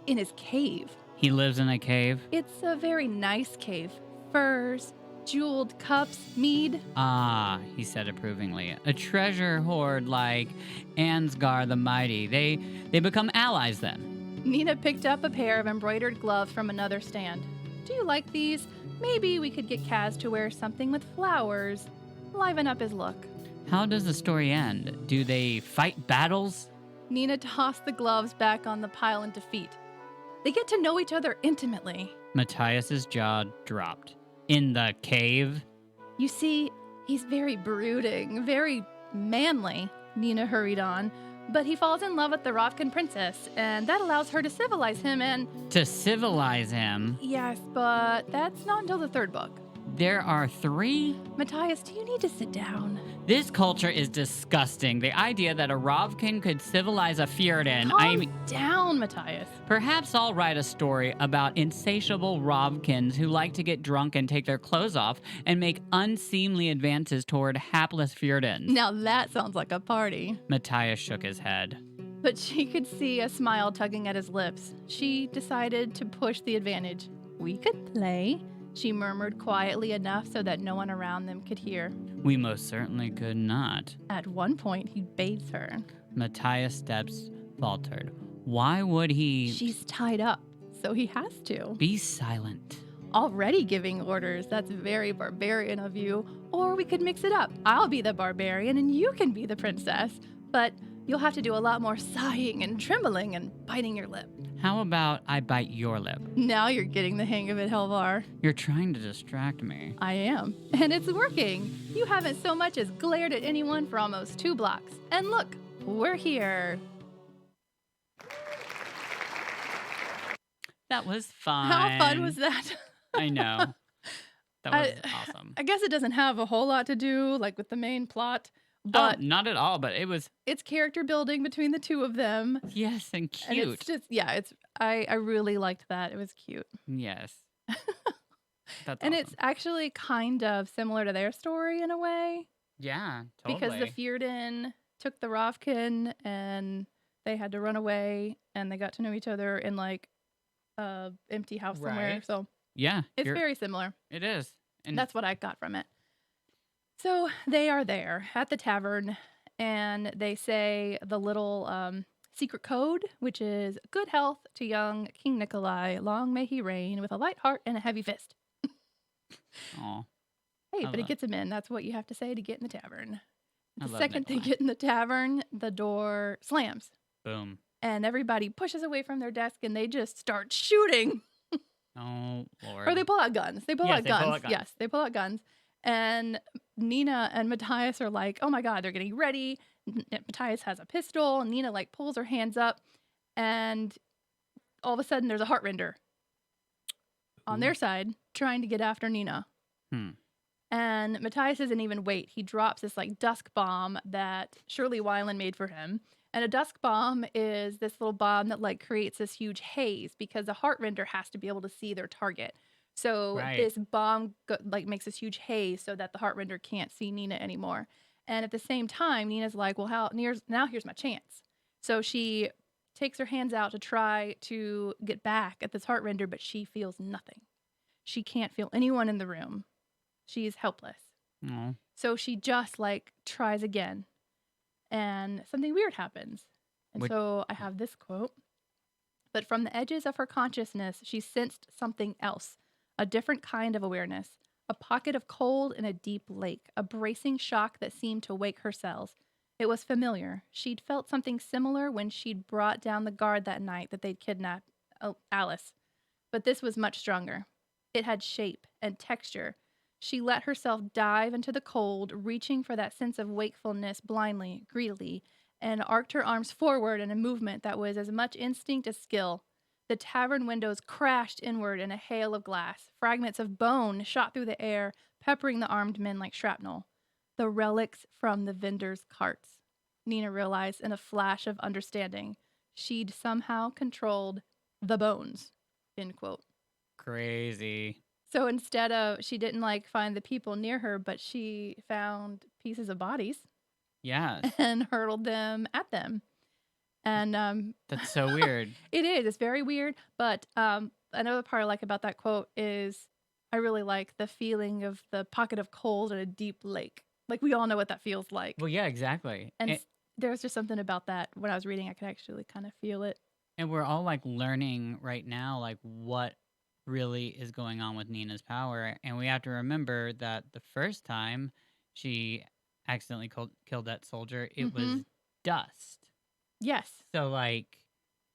in his cave. He lives in a cave? It's a very nice cave. Furs, jeweled cups, mead. Ah, he said approvingly. A treasure hoard like Ansgar the Mighty. They become allies then. Nina picked up a pair of embroidered gloves from another stand. Do you like these? Maybe we could get Kaz to wear something with flowers. Liven up his look. How does the story end? Do they fight battles? Nina tossed the gloves back on the pile in defeat. They get to know each other intimately. Matthias's jaw dropped. In the cave? You see, he's very brooding, very manly, Nina hurried on. But he falls in love with the Ravkan princess, and that allows her to civilize him and... To civilize him? Yes, but that's not until the third book. There are 3? Matthias, do you need to sit down? This culture is disgusting. The idea that a Ravkan could civilize a Fjorden. Calm down, Matthias. Perhaps I'll write a story about insatiable Ravkans who like to get drunk and take their clothes off and make unseemly advances toward hapless Fjordens. Now that sounds like a party. Matthias shook his head. But she could see a smile tugging at his lips. She decided to push the advantage. We could play. She murmured quietly enough so that no one around them could hear. We most certainly could not. At one point, he bathed her. Matthias' steps faltered. Why would he... She's tied up, so he has to. Be silent. Already giving orders. That's very barbarian of you. Or we could mix it up. I'll be the barbarian and you can be the princess. But you'll have to do a lot more sighing and trembling and biting your lip. How about I bite your lip? Now you're getting the hang of it, Helvar. You're trying to distract me. I am. And it's working. You haven't so much as glared at anyone for almost 2 blocks. And look, we're here. That was fun. How fun was that? I know. That was awesome. I guess it doesn't have a whole lot to do, like, with the main plot. But not at all, but it was... It's character building between the two of them. Yes, and cute. And it's just, I really liked that. It was cute. Yes. That's and awesome. it's actually kind of similar to their story in a way. Yeah, totally. Because the Fjorden took the Ravkan and they had to run away and they got to know each other in like a empty house somewhere. Right. So yeah, it's very similar. It is. And that's what I got from it. So they are there at the tavern and they say the little secret code, which is good health to young King Nikolai. Long may he reign with a light heart and a heavy fist. Aw. Hey, but it gets him in. That's what you have to say to get in the tavern. The love second they Nikolai. get in the tavern, the door slams. Boom. And everybody pushes away from their desk and they just start shooting. Oh, Lord. Or they pull out guns. They pull Yes, out they pull guns. out guns. Yes, they pull out guns. And Nina and Matthias are like, oh my God, they're getting ready. Matthias has a pistol. And Nina like pulls her hands up. And all of a sudden there's a heartrender on their side trying to get after Nina. And Matthias doesn't even wait. He drops this like dusk bomb that Shirley Weiland made for him. And a dusk bomb is this little bomb that like creates this huge haze because the Heartrender has to be able to see their target. So Right. this bomb like makes this huge haze so that the Heartrender can't see Nina anymore. And at the same time, Nina's like, well, now here's my chance. So she takes her hands out to try to get back at this Heartrender, but she feels nothing. She can't feel anyone in the room. She's helpless. Oh. So she just like tries again, and something weird happens. And Which, so I have this quote. But from the edges of her consciousness, she sensed something else, a different kind of awareness, a pocket of cold in a deep lake, a bracing shock that seemed to wake her cells. It was familiar. She'd felt something similar when she'd brought down the guard that night that they'd kidnapped Alice. But this was much stronger. It had shape and texture. She let herself dive into the cold, reaching for that sense of wakefulness blindly, greedily, and arced her arms forward in a movement that was as much instinct as skill. The tavern windows crashed inward in a hail of glass. Fragments of bone shot through the air, peppering the armed men like shrapnel. The relics from the vendors' carts. Nina realized in a flash of understanding. She'd somehow controlled the bones. End quote. crazy. So instead of, she didn't like find the people near her, but she found pieces of bodies Yes. and hurled them at them. And That's so weird. it is. It's very weird. But another part I like about that quote is I really like the feeling of the pocket of cold in a deep lake. Like we all know what that feels like. Well, yeah, exactly. And there's just something about that. When I was reading, I could actually kind of feel it. And we're all like learning right now, like what really is going on with Nina's power. And we have to remember that the first time she accidentally killed that soldier, it was dust. Yes. So, like,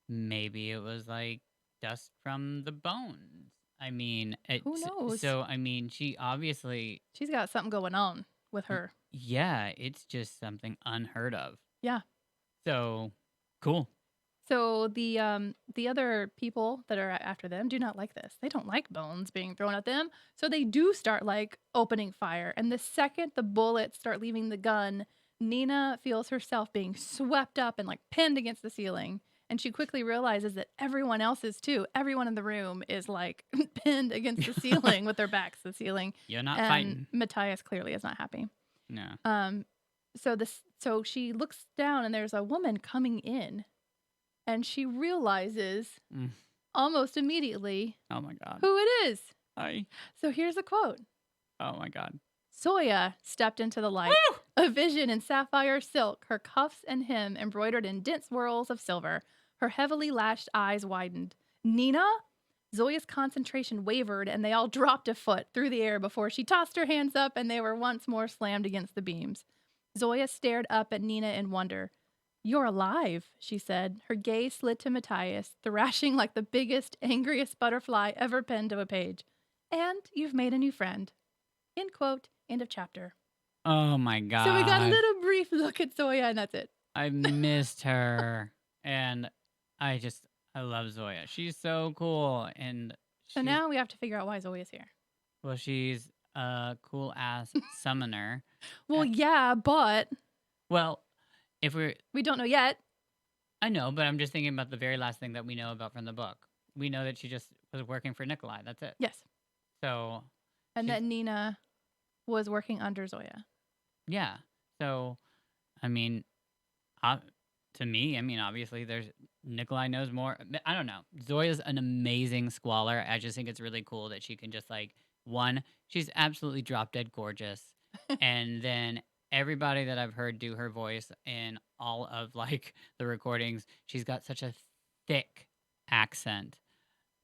maybe it was like dust from the bones. I mean, Who knows? so I mean, she obviously, She's got something going on with her. yeah, it's just something unheard of. Yeah. So, cool. So the other people that are after them do not like this. They don't like bones being thrown at them. So they do start like opening fire. And the second the bullets start leaving the gun, Nina feels herself being swept up and like pinned against the ceiling. And she quickly realizes that everyone else is too. Everyone in the room is like pinned against the ceiling with their backs to the ceiling. You're not and fighting. Matthias clearly is not happy. No. So she looks down and there's a woman coming in. And she realizes almost immediately Oh my God. who it is. Hi. So here's a quote. Oh my God. Zoya stepped into the light, a vision in sapphire silk, her cuffs and hem embroidered in dense whirls of silver. Her heavily lashed eyes widened. Nina? Zoya's concentration wavered and they all dropped a foot through the air before she tossed her hands up and they were once more slammed against the beams. Zoya stared up at Nina in wonder. You're alive, she said. Her gaze slid to Matthias, thrashing like the biggest, angriest butterfly ever penned to a page. And you've made a new friend. End quote. End of chapter. Oh my God. So we got a little brief look at Zoya, and that's it. I missed her. And I love Zoya. She's so cool. And So now we have to figure out why Zoya's here. Well, she's a cool ass summoner. Well, yeah, but Well, we don't know yet. I know, but I'm just thinking about the very last thing that we know about from the book. We know that she just was working for Nikolai. That's it. Yes. So. And that Nina was working under Zoya. Yeah. So, I mean, to me, I mean, obviously, Nikolai knows more. I don't know. Zoya's an amazing squaller. I just think it's really cool that she can just she's absolutely drop dead gorgeous, and then everybody that I've heard do her voice in all of the recordings, she's got such a thick accent,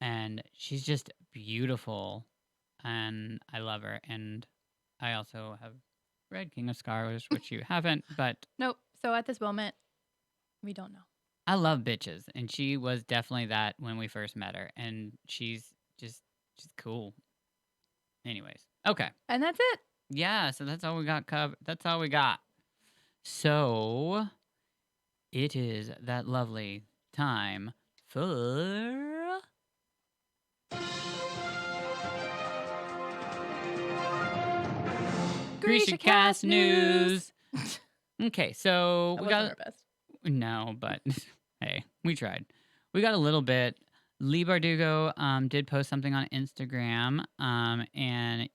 and she's just beautiful, and I love her. And I also have read King of Scars, which you haven't, but nope. So at this moment, we don't know. I love bitches, and she was definitely that when we first met her, and she's cool. Anyways, okay. And that's it. Yeah, so that's all we got covered. That's all we got. So, it is that lovely time for... GrishaCast GrishaCast news. news. Okay, so That we wasn't got our best. no, but hey, we tried. We got a little bit. Lee Bardugo did post something on Instagram, and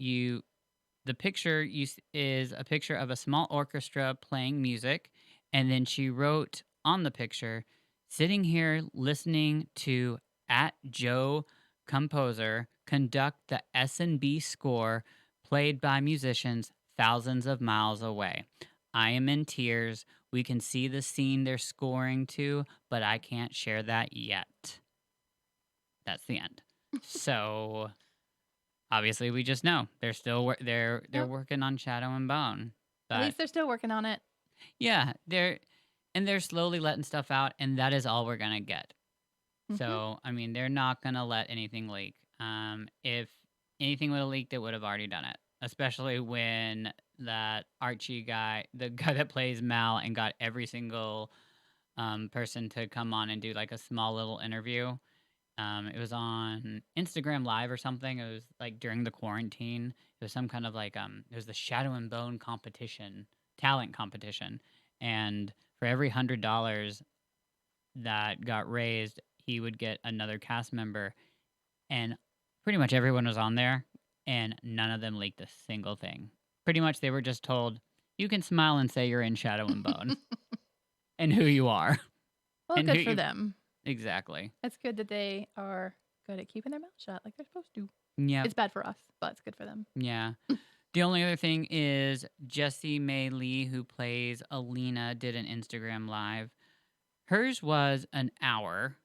the picture is a picture of a small orchestra playing music, and then she wrote on the picture, "Sitting here listening to at Joe composer conduct the S&B score played by musicians thousands of miles away. I am in tears. We can see the scene they're scoring to, but I can't share that yet." That's the end. So obviously, we just know they're still they're Yep. working on Shadow and Bone, At but least they're still working on it. yeah, they're slowly letting stuff out, and that is all we're gonna get. Hmm. So I mean, they're not gonna let anything leak. If anything would have leaked, it would have already done it. Especially when that Archie guy, the guy that plays Mal, and got every single person to come on and do like a small little interview. It was on Instagram Live or something. It was like during the quarantine. It was some kind of like it was the Shadow and Bone competition, talent competition, and for every $100 that got raised, he would get another cast member, and pretty much everyone was on there, and none of them leaked a single thing. Pretty much, they were just told, "You can smile and say you're in Shadow and Bone and who you are Well, and who good for you them. exactly." It's good that they are good at keeping their mouth shut like they're supposed to. Yep. It's bad for us, but it's good for them. Yeah. The only other thing is Jessie May Lee, who plays Alina, did an Instagram live. Hers was an hour,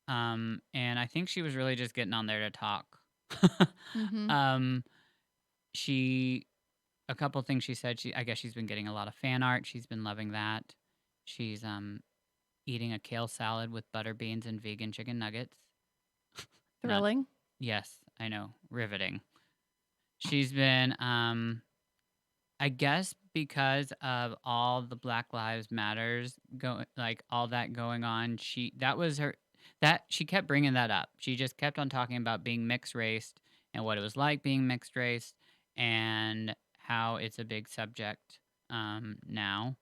and I think she was really just getting on there to talk. Hmm. um, she a couple things she said. I guess she's been getting a lot of fan art. She's been loving that. She's eating a kale salad with butter beans and vegan chicken nuggets. Not Thrilling. yes, I know, riveting. She's been I guess because of all the Black Lives Matters like all that going on, that was her that she kept bringing that up. She just kept on talking about being mixed raced and what it was like being mixed raced and how it's a big subject now.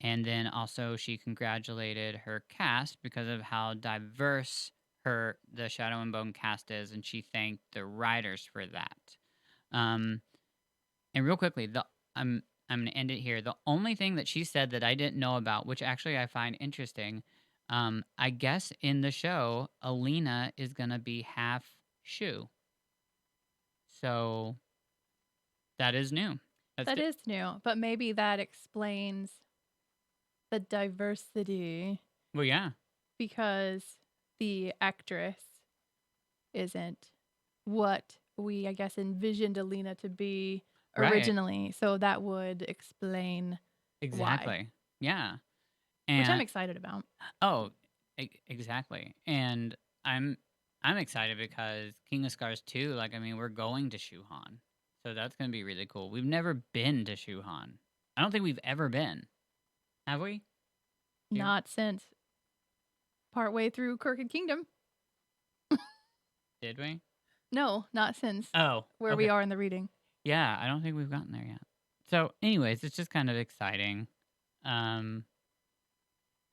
And then also she congratulated her cast because of how diverse the Shadow and Bone cast is, and she thanked the writers for that. Um, and real quickly, I'm gonna end it here. The only thing that she said that I didn't know about, which actually I find interesting, I guess in the show, Alina is gonna be half Shu. So that is new. That's That is new, but maybe that explains the diversity well, yeah, because the actress isn't what we, I guess, envisioned Alina to be right, originally. So that would explain why, exactly, yeah, which I'm and excited about. oh, exactly, and I'm I'm excited because King of Scars 2, like I mean, we're going to Shuhan, so that's gonna be really cool. We've never been to Shuhan. I don't think we've ever been, have we? You Not since partway through Crooked Kingdom. did we? No, not since Oh, where we okay. are in the reading. Yeah, I don't think we've gotten there yet. So, anyways, it's just kind of exciting. Um,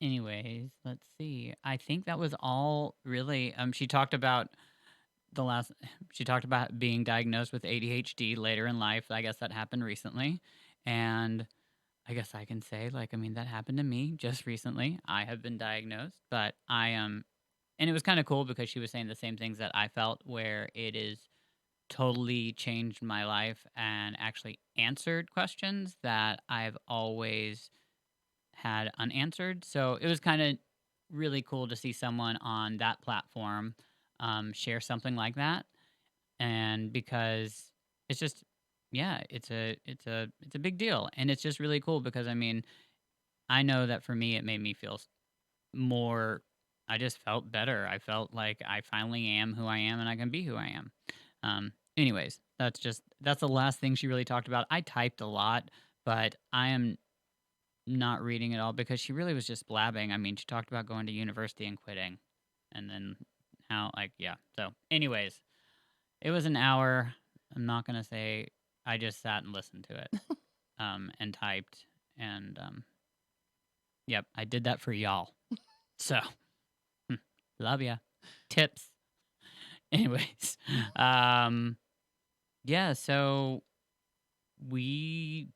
anyways, let's see. I think that was all really. She talked about the last. She talked about being diagnosed with ADHD later in life. I guess that happened recently, and I guess I can say, like, I mean, that happened to me just recently. I have been diagnosed, but I am, and it was kind of cool because she was saying the same things that I felt, where it is totally changed my life and actually answered questions that I've always had unanswered. So it was kind of really cool to see someone on that platform share something like that. And because it's just, yeah, it's a big deal, and it's just really cool because I mean, I know that for me, it made me feel more. I just felt better. I felt like I finally am who I am, and I can be who I am. Anyways, that's the last thing she really talked about. I typed a lot, but I am not reading it all because she really was just blabbing. I mean, she talked about going to university and quitting, and then how like yeah. So, anyways, it was an hour. I'm not gonna say I just sat and listened to it. and typed. And yep, I did that for y'all. So, love ya. Tips. Anyways, yeah, so I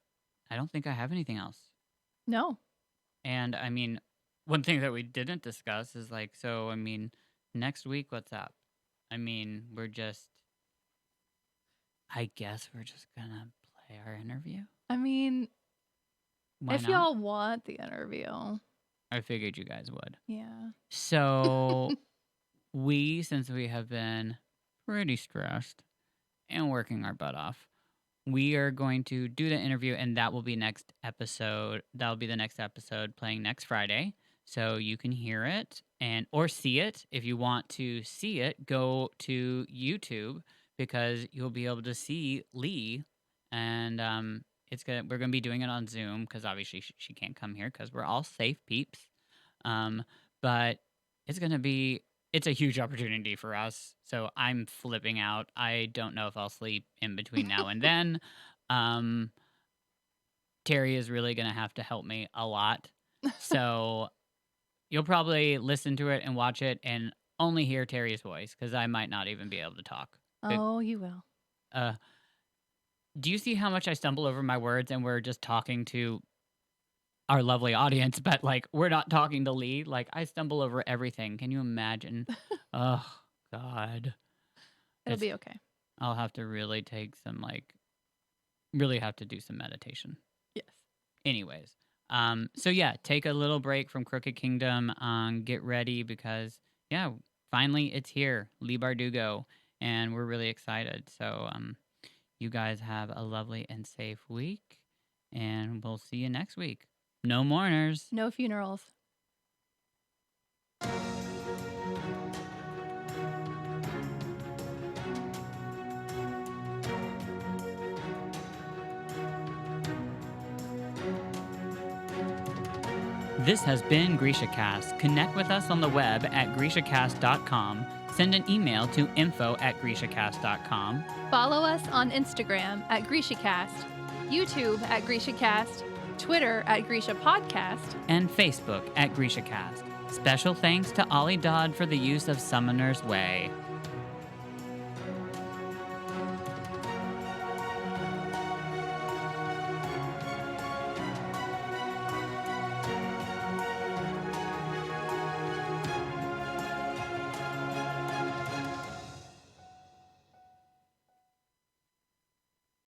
don't think I have anything else. No. And I mean, one thing that we didn't discuss is like, so I mean, next week, what's up? I mean, I guess we're just gonna play our interview. I mean, Why if not? y'all want the interview. I figured you guys would. Yeah. So since we have been pretty stressed and working our butt off, we are going to do the interview, and that will be next episode. That'll be the next episode playing next Friday. So you can hear it or see it. If you want to see it, go to YouTube because you'll be able to see Lee. And we're gonna be doing it on Zoom because obviously she can't come here because we're all safe peeps. But it's a huge opportunity for us. So I'm flipping out. I don't know if I'll sleep in between now and then. Terry is really going to have to help me a lot. So you'll probably listen to it and watch it and only hear Terry's voice because I might not even be able to talk. Oh, you will. Do you see how much I stumble over my words and we're just talking to our lovely audience, but like we're not talking to Lee? Like I stumble over everything. Can you imagine? Oh, God. It'll be okay. I'll have to really really have to do some meditation. Yes. Anyways, so yeah, take a little break from Crooked Kingdom. Get ready because yeah, finally it's here, Lee Bardugo, and we're really excited. So you guys have a lovely and safe week, and we'll see you next week. No mourners. No funerals. This has been GrishaCast. Connect with us on the web at GrishaCast.com. Send an email to info@GrishaCast.com. Follow us on Instagram at GrishaCast, YouTube at GrishaCast, Twitter at Grisha Podcast, and Facebook at GrishaCast. Special thanks to Ollie Dodd for the use of Summoner's Way.